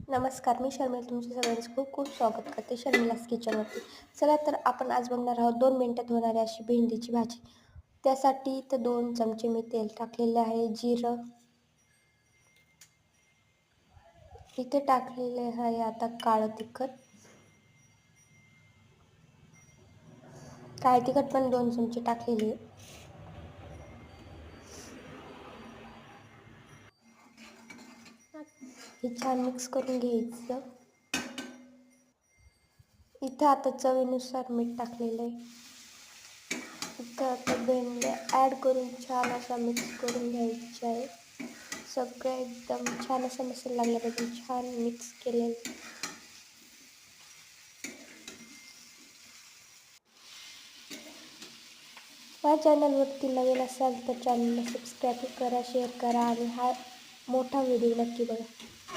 नमस्कार, मी शर्मिला तुमच्या सगळ्यांचं खूप खूप स्वागत करते शर्मिलास किचनवरती. चला तर आपण आज बघणार आहोत 2 मिनिटात होणारी अशी भेंडीची भाजी. त्यासाठी इथं 2 चमचे मी तेल टाकलेले आहे. जिरं इथे टाकलेले आहे. आता काळं तिखट पण 2 चमचे टाकलेले आहे. हे छान मिक्स करून घ्यायचं. इथं आता चवीनुसार मीठ टाकलेलं आहे. इथं आता भेंड्या ॲड करून छान असा मिक्स करून घ्यायचा आहे. सगळं एकदम छान असा मसाला लागल्यापासून छान मिक्स केलेलं. माझ्या चॅनलवरती नवीन असाल तर चॅनलला सबस्क्राईब करा, शेअर करा आणि हा मोठा व्हिडिओ नक्की बघा.